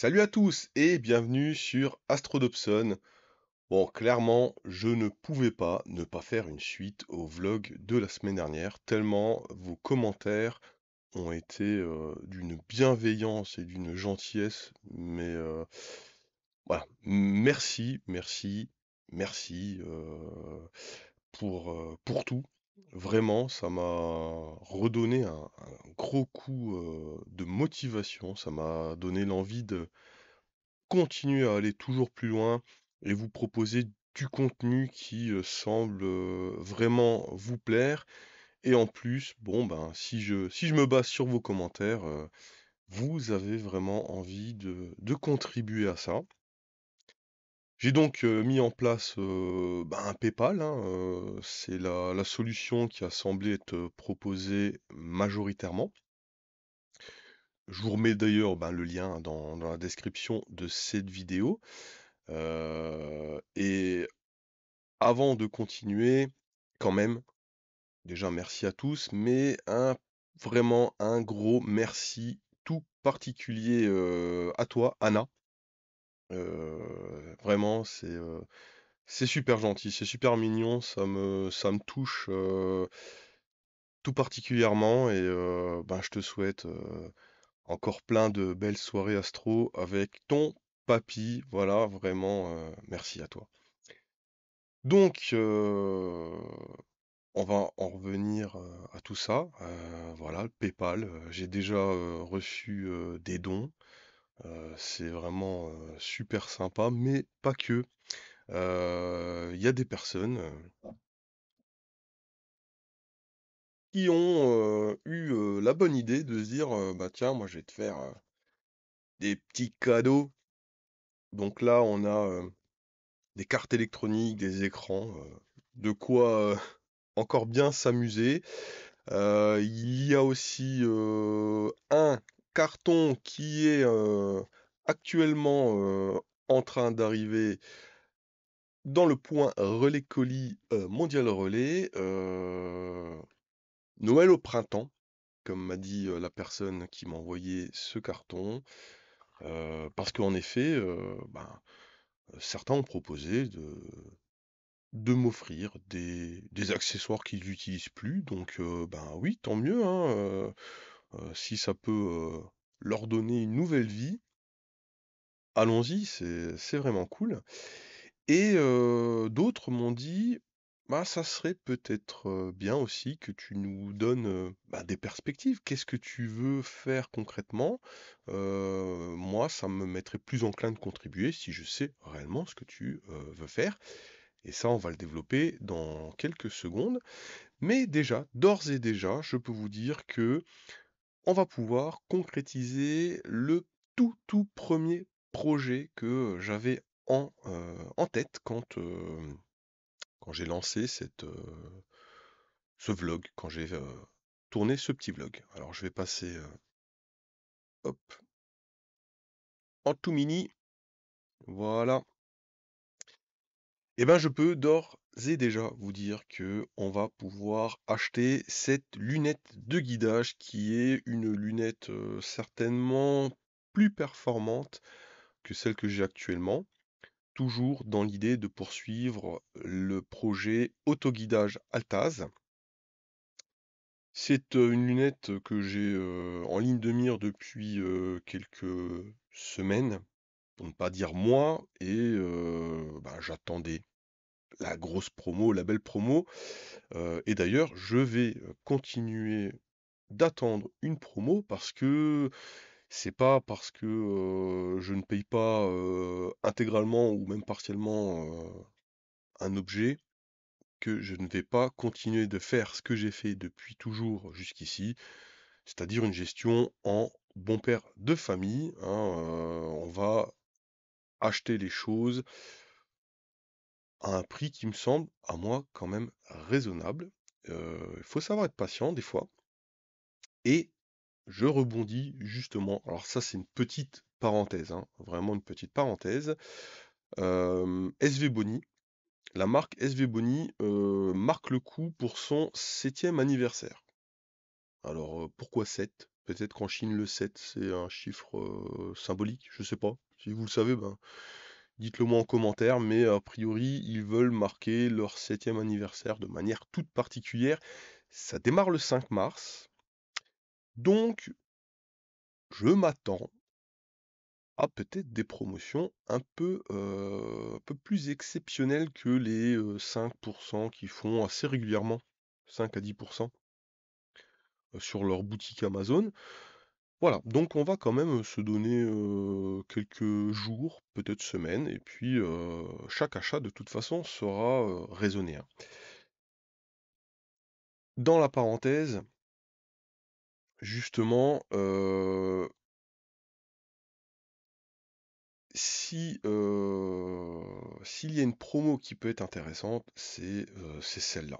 Salut à tous et bienvenue sur Astrodobson. Bon, clairement, je ne pouvais pas ne pas faire une suite au vlog de la semaine dernière, tellement vos commentaires ont été d'une bienveillance et d'une gentillesse, mais voilà. Merci, merci, merci pour tout. Vraiment, ça m'a redonné un gros coup de motivation, ça m'a donné l'envie de continuer à aller toujours plus loin et vous proposer du contenu qui, semble, vraiment vous plaire et en plus, bon, ben, si je me base sur vos commentaires, vous avez vraiment envie de contribuer à ça. J'ai donc, mis en place, un PayPal, hein, c'est la solution qui a semblé être, proposée majoritairement. Je vous remets d'ailleurs, le lien dans la description de cette vidéo. Et avant de continuer, quand même, déjà merci à tous, mais vraiment un gros merci tout particulier à toi, Anna. Vraiment, c'est super gentil, c'est super mignon, ça me touche tout particulièrement et je te souhaite encore plein de belles soirées astro avec ton papy. Voilà, vraiment, merci à toi. Donc, on va en revenir, à tout ça. Voilà, le PayPal, j'ai déjà, reçu, des dons. C'est vraiment, super sympa, mais pas que. Il y a des personnes, qui ont, eu, la bonne idée de se dire, «Bah, tiens, moi, je vais te faire, des petits cadeaux». Donc là, on a, des cartes électroniques, des écrans, de quoi, encore bien s'amuser. Il y a aussi, un carton qui est, actuellement, en train d'arriver dans le point relais colis, Mondial Relais, Noël au printemps, comme m'a dit, la personne qui m'a envoyé ce carton. Parce qu'en effet, certains ont proposé de m'offrir des accessoires qu'ils n'utilisent plus, donc oui, tant mieux, hein, si ça peut, leur donner une nouvelle vie, allons-y, c'est vraiment cool et d'autres m'ont dit: «Bah, ça serait peut-être, bien aussi que tu nous donnes, des perspectives. Qu'est-ce que tu veux faire concrètement? Moi, ça me mettrait plus enclin de contribuer si je sais réellement ce que tu, veux faire» et ça, on va le développer dans quelques secondes. Mais déjà, d'ores et déjà, je peux vous dire que on va pouvoir concrétiser le tout premier projet que j'avais en tête quand j'ai lancé ce vlog, quand j'ai tourné ce petit vlog. Alors je vais passer hop, en tout mini, voilà. Et ben je peux d'ores et déjà vous dire que on va pouvoir acheter cette lunette de guidage qui est une lunette certainement plus performante que celle que j'ai actuellement, toujours dans l'idée de poursuivre le projet autoguidage Altaz. C'est une lunette que j'ai en ligne de mire depuis quelques semaines, pour ne pas dire mois, et j'attendais la grosse promo, la belle promo. Et d'ailleurs, je vais continuer d'attendre une promo parce que c'est pas parce que je ne paye pas intégralement ou même partiellement un objet que je ne vais pas continuer de faire ce que j'ai fait depuis toujours jusqu'ici, c'est-à-dire une gestion en bon père de famille, hein, on va acheter les choses à un prix qui me semble, à moi, quand même raisonnable. Il faut savoir être patient des fois. Et je rebondis justement. Alors ça, c'est une petite parenthèse, hein, vraiment une petite parenthèse. SV Boni, la marque SV Boni marque le coup pour son 7e anniversaire. Alors pourquoi 7? Peut-être qu'en Chine, le 7 c'est un chiffre symbolique, je sais pas. Si vous le savez, ben, dites-le moi en commentaire, mais a priori, ils veulent marquer leur 7e anniversaire de manière toute particulière. Ça démarre le 5 mars, donc je m'attends à peut-être des promotions un peu plus exceptionnelles que les 5% qu'ils font assez régulièrement, 5 à 10% sur leur boutique Amazon. Voilà, donc on va quand même se donner quelques jours, peut-être semaines, et puis chaque achat de toute façon sera raisonné, hein. Dans la parenthèse, justement, si s'il y a une promo qui peut être intéressante, c'est celle-là.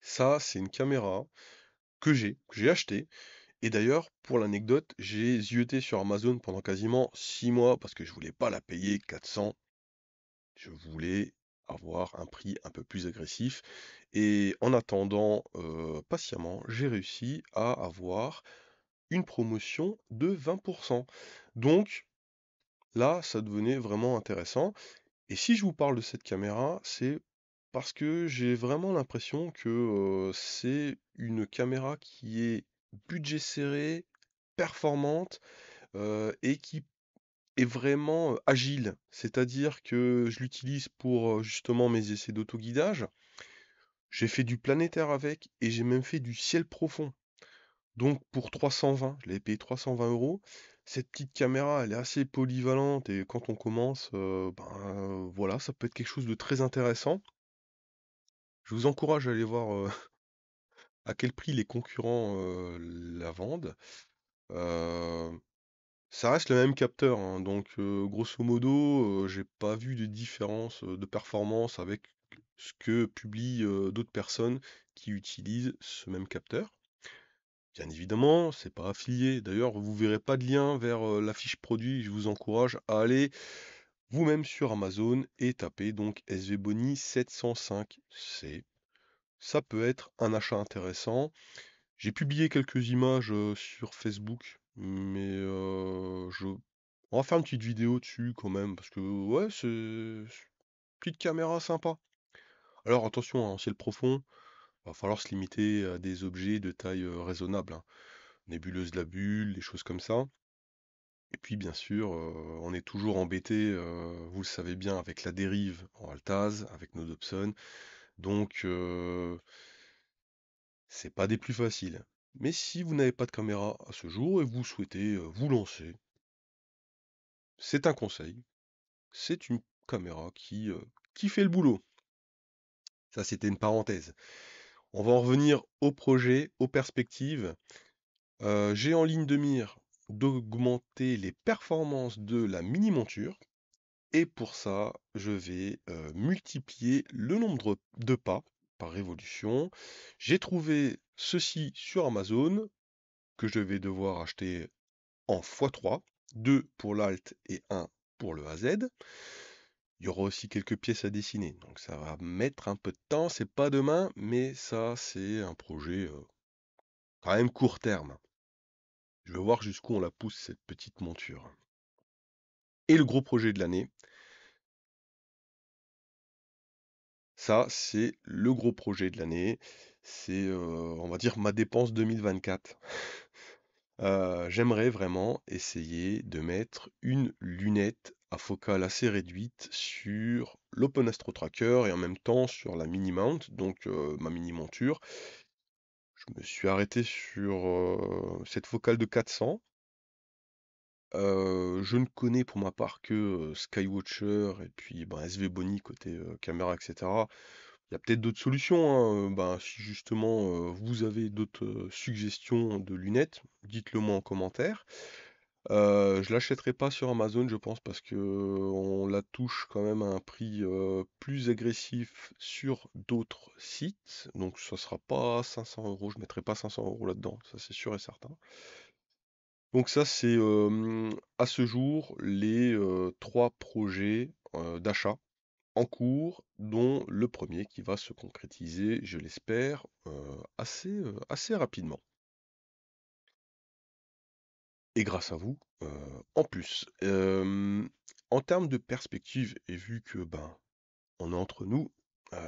Ça, c'est une caméra que j'ai achetée. Et d'ailleurs, pour l'anecdote, j'ai zioté sur Amazon pendant quasiment 6 mois parce que je voulais pas la payer 400. Je voulais avoir un prix un peu plus agressif. Et en attendant patiemment, j'ai réussi à avoir une promotion de 20%. Donc là, ça devenait vraiment intéressant. Et si je vous parle de cette caméra, c'est parce que j'ai vraiment l'impression que c'est une caméra qui est budget serré, performante et qui est vraiment agile. C'est-à-dire que je l'utilise pour justement mes essais d'autoguidage. J'ai fait du planétaire avec et j'ai même fait du ciel profond. Donc pour 320, je l'avais payé 320 euros. Cette petite caméra, elle est assez polyvalente et quand on commence, ben voilà, ça peut être quelque chose de très intéressant. Je vous encourage à aller voir à quel prix les concurrents la vendent. Euh, Ça reste le même capteur, hein, donc grosso modo, j'ai pas vu de différence de performance avec ce que publient d'autres personnes qui utilisent ce même capteur. Bien évidemment, c'est pas affilié. D'ailleurs, vous verrez pas de lien vers la fiche produit. Je vous encourage à aller vous-même sur Amazon et taper donc SVBoni 705C. Ça peut être un achat intéressant. J'ai publié quelques images sur Facebook, mais on va faire une petite vidéo dessus quand même, parce que ouais, c'est une petite caméra sympa. Alors attention, hein, en ciel profond, va falloir se limiter à des objets de taille raisonnable, hein. Nébuleuse de la bulle, des choses comme ça. Et puis bien sûr, on est toujours embêté, vous le savez bien, avec la dérive en Altaz, avec nos Dobson. Donc c'est pas des plus faciles. Mais si vous n'avez pas de caméra à ce jour et vous souhaitez vous lancer, c'est un conseil. C'est une caméra qui fait le boulot. Ça, c'était une parenthèse. On va en revenir au projet, aux perspectives. J'ai en ligne de mire d'augmenter les performances de la mini-monture. Et pour ça, je vais multiplier le nombre de pas par révolution. J'ai trouvé ceci sur Amazon que je vais devoir acheter en x3, 2 pour l'Alt et 1 pour le AZ. Il y aura aussi quelques pièces à dessiner, donc ça va mettre un peu de temps, c'est pas demain, mais ça c'est un projet quand même court terme. Je veux voir jusqu'où on la pousse cette petite monture. Et le gros projet de l'année, ça c'est le gros projet de l'année, c'est on va dire ma dépense 2024. J'aimerais vraiment essayer de mettre une lunette à focale assez réduite sur l'Open Astro Tracker et en même temps sur la mini mount, donc ma mini monture. Je me suis arrêté sur cette focale de 400. Je ne connais pour ma part que Skywatcher et puis ben, SV Boni côté caméra, etc. Il y a peut-être d'autres solutions, hein. Ben, si justement vous avez d'autres suggestions de lunettes, dites-le moi en commentaire. Je l'achèterai pas sur Amazon, je pense, parce que on la touche quand même à un prix plus agressif sur d'autres sites. Donc ça sera pas 500 euros, je mettrai pas 500 euros là-dedans, ça c'est sûr et certain. Donc ça c'est à ce jour les trois projets d'achat en cours, dont le premier qui va se concrétiser, je l'espère, assez rapidement. et grâce à vous, en plus. En termes de perspective et vu que, ben, on est entre nous, heu,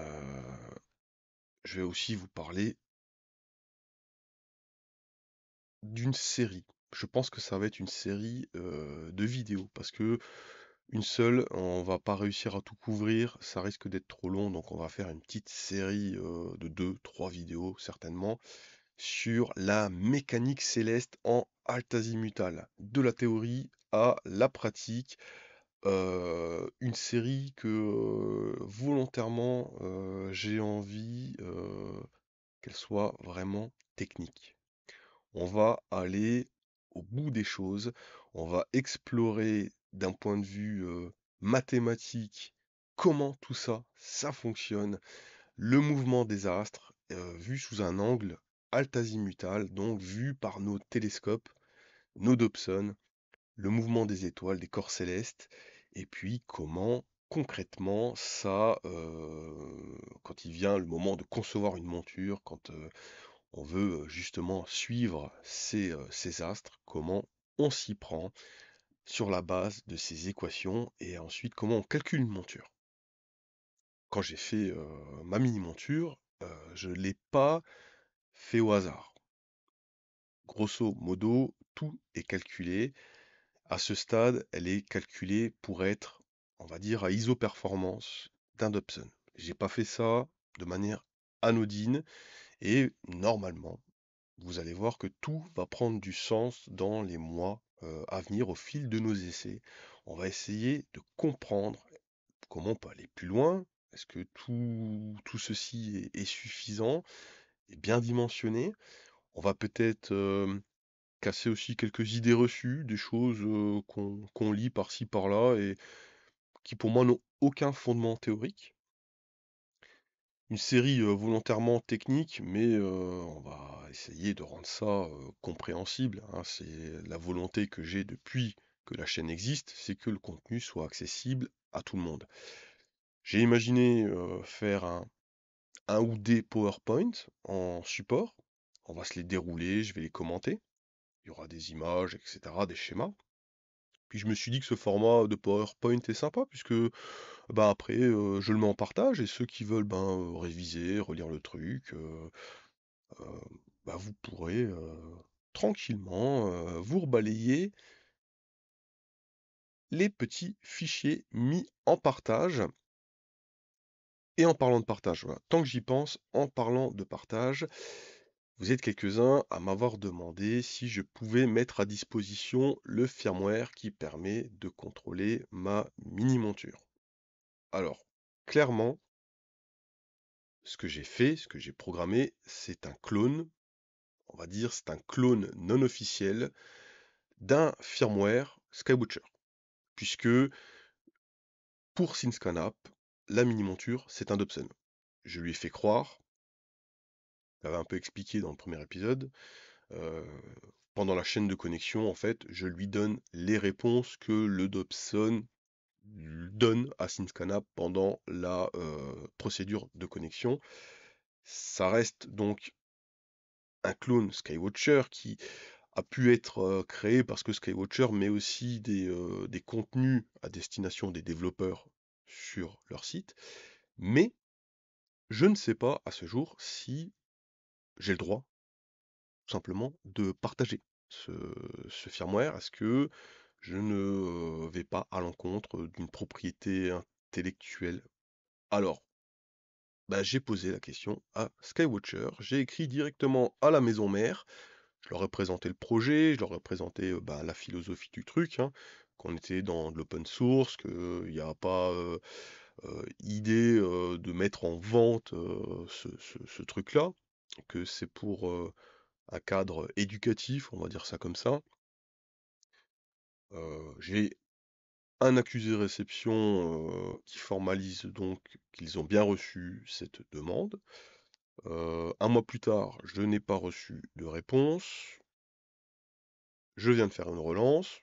je vais aussi vous parler d'une série. Je pense que ça va être une série, de vidéos parce que une seule, on va pas réussir à tout couvrir, ça risque d'être trop long, donc on va faire une petite série, de 2, 3 vidéos certainement, sur la mécanique céleste en alta azimutal, de la théorie à la pratique. Une série que, volontairement, j'ai envie, qu'elle soit vraiment technique. On va aller au bout des choses, on va explorer d'un point de vue, mathématique, comment tout ça, ça fonctionne. Le mouvement des astres, vu sous un angle altazimutal, donc vu par nos télescopes, nos Dobson, le mouvement des étoiles, des corps célestes, et puis comment concrètement ça, quand il vient le moment de concevoir une monture, quand, on veut, justement suivre ces astres, comment on s'y prend sur la base de ces équations et ensuite comment on calcule une monture. Quand j'ai fait, ma mini monture, je ne l'ai pas fait au hasard. Grosso modo, tout est calculé. À ce stade, elle est calculée pour être, on va dire, à isoperformance d'un Dobson. J'ai pas fait ça de manière anodine et normalement, vous allez voir que tout va prendre du sens dans les mois, à venir au fil de nos essais. On va essayer de comprendre comment on peut aller plus loin. Est-ce que tout ceci est suffisant et bien dimensionné? On va peut-être, casser aussi quelques idées reçues, des choses, qu'on lit par-ci par-là et qui pour moi n'ont aucun fondement théorique. Une série, volontairement technique, mais, on va essayer de rendre ça, compréhensible, hein. C'est la volonté que j'ai depuis que la chaîne existe, c'est que le contenu soit accessible à tout le monde. J'ai imaginé, faire un ou des PowerPoint en support. On va se les dérouler, je vais les commenter. Il y aura des images et cetera, des schémas. Puis je me suis dit que ce format de PowerPoint est sympa puisque, bah, après, je le mets en partage et ceux qui veulent, ben, réviser, relire le truc, heu, bah, vous pourrez, tranquillement, vous rebalayer les petits fichiers mis en partage. Et en parlant de partage, voilà, tant que j'y pense, en parlant de partage, vous êtes quelques-uns à m'avoir demandé si je pouvais mettre à disposition le firmware qui permet de contrôler ma mini monture. Alors, clairement, ce que j'ai fait, ce que j'ai programmé, c'est un clone, on va dire, c'est un clone non officiel d'un firmware Skywatcher. Puisque pour SimScanApp, la mini monture, c'est un Dobson. Je lui ai fait croire, j'avais un peu expliqué dans le premier épisode, euh, pendant la chaîne de connexion, en fait, je lui donne les réponses que le Dobson donne à SimScanApp pendant la procédure de connexion. Ça reste donc un clone Skywatcher qui a pu être créé parce que Skywatcher met aussi des contenus à destination des développeurs sur leur site, mais je ne sais pas à ce jour si j'ai le droit, tout simplement, de partager ce, ce firmware. Est-ce que je ne vais pas à l'encontre d'une propriété intellectuelle? Alors, bah, j'ai posé la question à Skywatcher, j'ai écrit directement à la maison mère. Je leur ai présenté le projet, je leur ai présenté, bah, la philosophie du truc, hein, qu'on était dans de l'open source, qu'il n'y a pas, idée, de mettre en vente, ce truc-là, que c'est pour, un cadre éducatif, on va dire ça comme ça. J'ai un accusé de réception, qui formalise donc qu'ils ont bien reçu cette demande. 1 mois plus tard, je n'ai pas reçu de réponse. Je viens de faire une relance.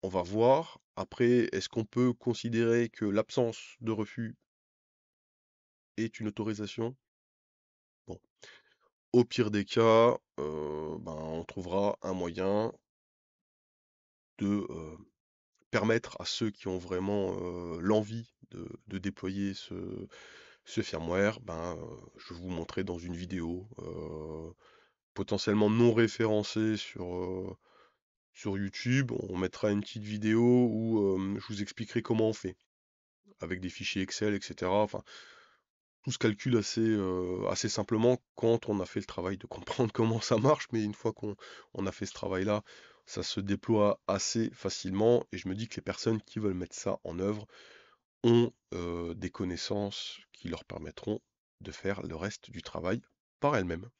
On va voir. Après, est-ce qu'on peut considérer que l'absence de refus est une autorisation? Bon, au pire des cas, ben, on trouvera un moyen. de, permettre à ceux qui ont vraiment, l'envie de déployer ce firmware, ben, je vais vous montrer dans une vidéo, potentiellement non référencée sur YouTube. On mettra une petite vidéo où, je vous expliquerai comment on fait, avec des fichiers Excel et cetera. Enfin, tout se calcule assez simplement quand on a fait le travail de comprendre comment ça marche, mais une fois qu'on a fait ce travail-là, ça se déploie assez facilement et je me dis que les personnes qui veulent mettre ça en œuvre ont, des connaissances qui leur permettront de faire le reste du travail par elles-mêmes.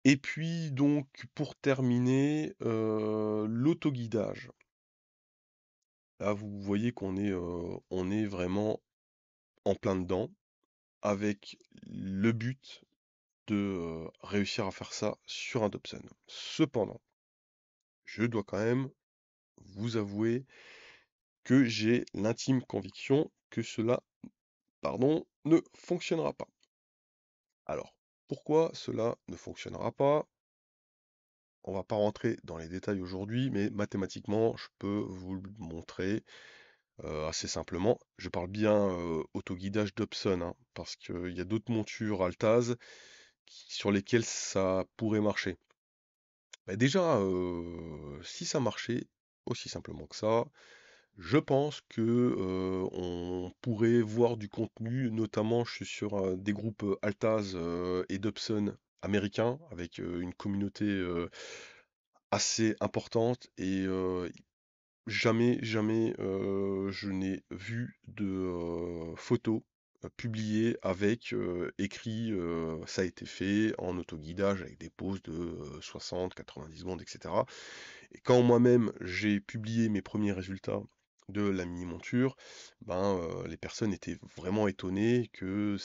Et puis donc pour terminer, l'autoguidage. Là, vous voyez on est vraiment en plein dedans avec le but de, réussir à faire ça sur un Dobson. Cependant, je dois quand même vous avouer que j'ai l'intime conviction que cela, pardon, ne fonctionnera pas. Alors, pourquoi cela ne fonctionnera pas? On va pas rentrer dans les détails aujourd'hui, mais mathématiquement, je peux vous le montrer, assez simplement. Je parle bien, autoguidage Dobson, hein, parce qu'il y a d'autres montures Altaz sur lesquelles ça pourrait marcher. Bah, déjà, si ça marchait aussi simplement que ça, je pense que, on pourrait voir du contenu, notamment je suis sur, des groupes, Altaz, et Dobson américains avec, une communauté, assez importante et jamais, je n'ai vu de, photos, publiées avec, écrit, «Ça a été fait en autoguidage» avec des pauses de, 60-90 secondes et cetera. Et quand moi-même j'ai publié mes premiers résultats de la mini monture, ben, les personnes étaient vraiment étonnées que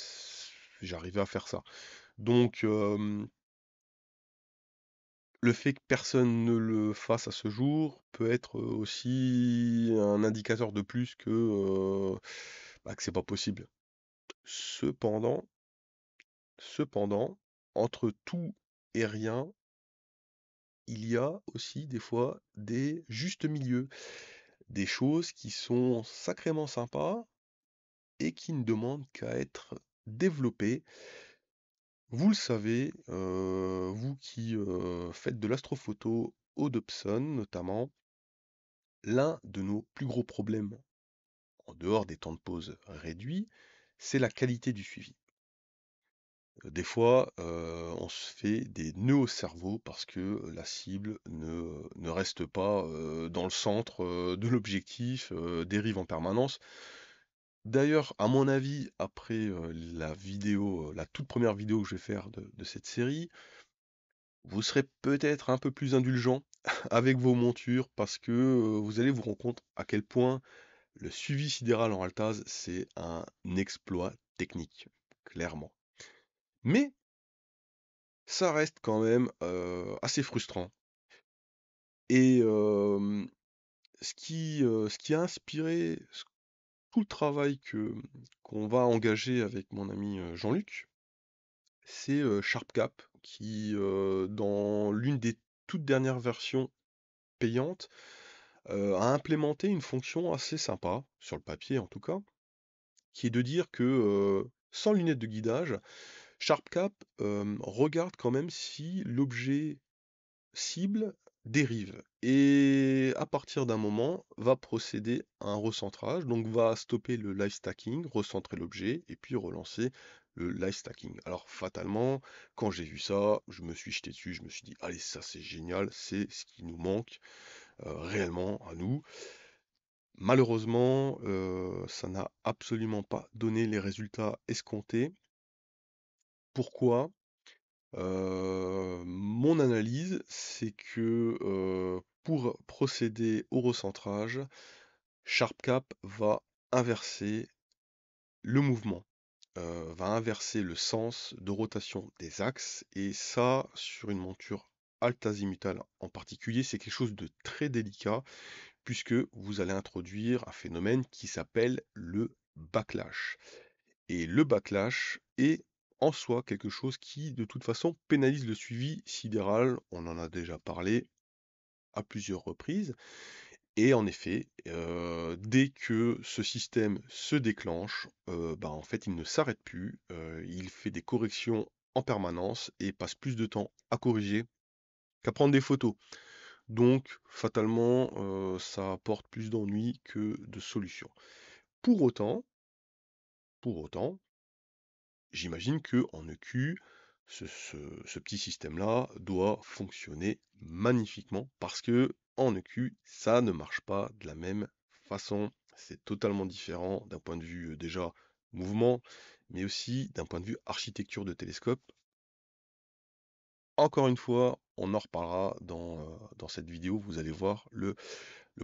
j'arrivais à faire ça. Donc, le fait que personne ne le fasse à ce jour peut être, aussi un indicateur de plus que, bah, que c'est pas possible. Cependant cependant, entre tout et rien, il y a aussi des fois des justes milieux. Des choses qui sont sacrément sympas et qui ne demandent qu'à être développées. Vous le savez, vous qui, faites de l'astrophoto au Dobson notamment, l'un de nos plus gros problèmes, en dehors des temps de pause réduits, c'est la qualité du suivi. Des fois, on se fait des nœuds au cerveau parce que la cible ne reste pas, dans le centre, de l'objectif, dérive en permanence. D'ailleurs, à mon avis, après, la vidéo, la toute première vidéo que je vais faire de cette série, vous serez peut-être un peu plus indulgent avec vos montures parce que, vous allez vous rendre compte à quel point le suivi sidéral en Altaz, c'est un exploit technique, clairement. Mais ça reste quand même, assez frustrant et ce qui a inspiré tout le travail qu'on va engager avec mon ami, Jean-Luc, c'est, SharpCap qui, dans l'une des toutes dernières versions payantes, a implémenté une fonction assez sympa, sur le papier en tout cas, qui est de dire que, sans lunettes de guidage, SharpCap, regarde quand même si l'objet cible dérive et à partir d'un moment, va procéder à un recentrage, donc va stopper le live stacking, recentrer l'objet et puis relancer le live stacking. Alors fatalement, quand j'ai vu ça, je me suis jeté dessus, je me suis dit: «Allez, ça c'est génial, c'est ce qui nous manque, réellement à nous». Malheureusement, ça n'a absolument pas donné les résultats escomptés. Pourquoi? Mon analyse, c'est que, pour procéder au recentrage, SharpCap va inverser le mouvement, va inverser le sens de rotation des axes et ça, sur une monture alt-azimutale en particulier, c'est quelque chose de très délicat puisque vous allez introduire un phénomène qui s'appelle le backlash. Et le backlash est en soi quelque chose qui, de toute façon, pénalise le suivi sidéral. On en a déjà parlé. à plusieurs reprises. Et en effet, dès que ce système se déclenche, bah, en fait, il ne s'arrête plus, il fait des corrections en permanence et passe plus de temps à corriger qu'à prendre des photos. Donc fatalement, ça apporte plus d'ennuis que de solutions. Pour autant pour autant, j'imagine qu'en EQ, ce petit système-là doit fonctionner magnifiquement parce que en EQ, ça ne marche pas de la même façon. C'est totalement différent d'un point de vue déjà mouvement, mais aussi d'un point de vue architecture de télescope. Encore une fois, on en reparlera dans cette vidéo, vous allez voir le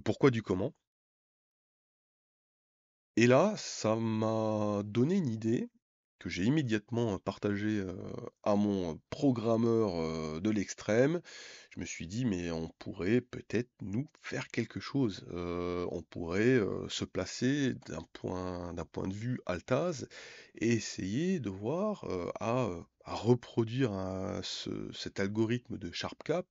pourquoi du comment. Et là, ça m'a donné une idée que j'ai immédiatement partagée à mon programmeur de l'extrême. Je me suis dit, mais on pourrait peut-être nous faire quelque chose. On pourrait se placer d'un point de vue Altaz et essayer de voir à reproduire cet algorithme de SharpCap,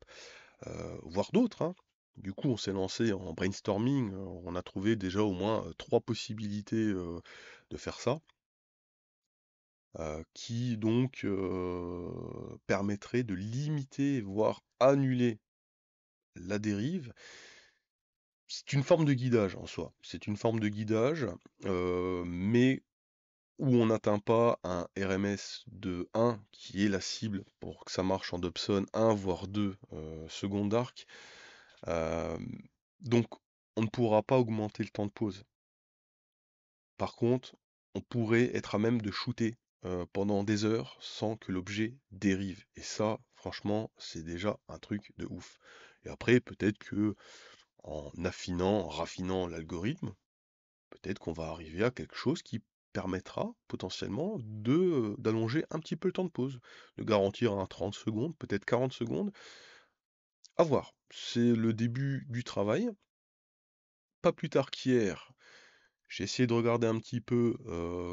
voire d'autres, hein. Du coup, on s'est lancé en brainstorming, on a trouvé déjà au moins 3 possibilités, de faire ça, qui donc, permettraient de limiter, voire annuler la dérive. C'est une forme de guidage en soi. C'est une forme de guidage, mais où on n'atteint pas un RMS de 1 qui est la cible pour que ça marche en Dobson, 1 voire 2, secondes d'arc. Hem, donc on ne pourra pas augmenter le temps de pause. Par contre, on pourrait être à même de shooter, pendant des heures sans que l'objet dérive et ça, franchement, c'est déjà un truc de ouf. Et après, peut-être que en affinant, en raffinant l'algorithme, peut-être qu'on va arriver à quelque chose qui permettra potentiellement d'allonger un petit peu le temps de pause, de garantir un 30 secondes, peut-être 40 secondes, à voir. C'est le début du travail. Pas plus tard qu'hier, j'ai essayé de regarder un petit peu,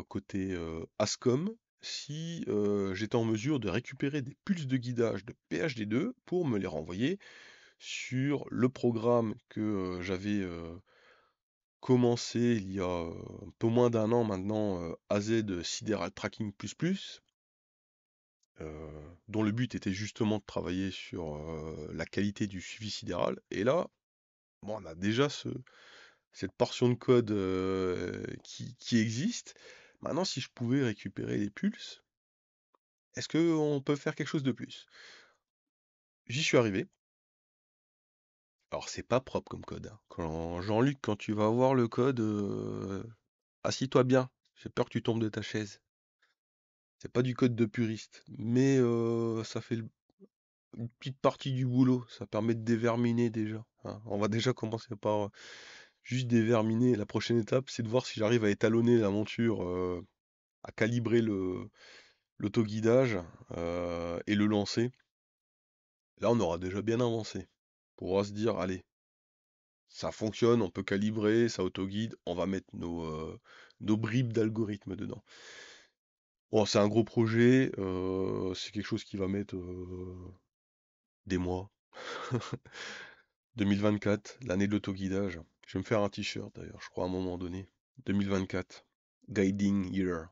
côté, Ascom, si, j'étais en mesure de récupérer des pulses de guidage de PhD2 pour me les renvoyer sur le programme que, j'avais, commencé il y a, un peu moins d'un an maintenant, AZ Sideral Tracking++, dont le but était justement de travailler sur, la qualité du suivi sidéral et là, bon, on a déjà cette portion de code qui existe. Maintenant, si je pouvais récupérer les pulses, est-ce qu'on peut faire quelque chose de plus? J'y suis arrivé. Alors, c'est pas propre comme code, hein. Jean-Luc, quand tu vas voir le code, assis-toi bien. J'ai peur que tu tombes de ta chaise. C'est pas du code de puriste, mais ça fait une petite partie du boulot. Ça permet de déverminer déjà, hein. On va déjà commencer par juste déverminer. La prochaine étape, c'est de voir si j'arrive à étalonner la monture, à calibrer l'autoguidage et le lancer. Là, on aura déjà bien avancé. On pourra se dire, allez, ça fonctionne, on peut calibrer, ça autoguide, on va mettre nos bribes d'algorithme dedans. Bon, c'est un gros projet, c'est quelque chose qui va mettre des mois. 2024, l'année de l'autoguidage. Je vais me faire un t-shirt d'ailleurs, je crois à un moment donné. 2024, Guiding Year.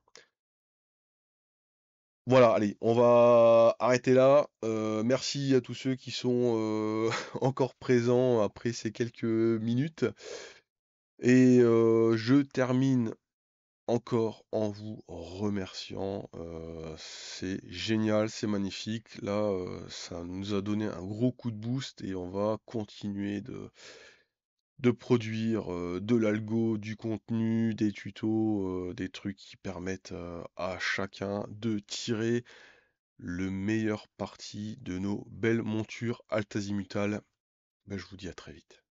Voilà, allez, on va arrêter là. Merci à tous ceux qui sont encore présents après ces quelques minutes. Et je termine encore en vous remerciant. C'est génial, c'est magnifique. Là, ça nous a donné un gros coup de boost et on va continuer de produire de l'algo, du contenu, des tutos, des trucs qui permettent à chacun de tirer le meilleur parti de nos belles montures altzimutales. Ben, je vous dis à très vite.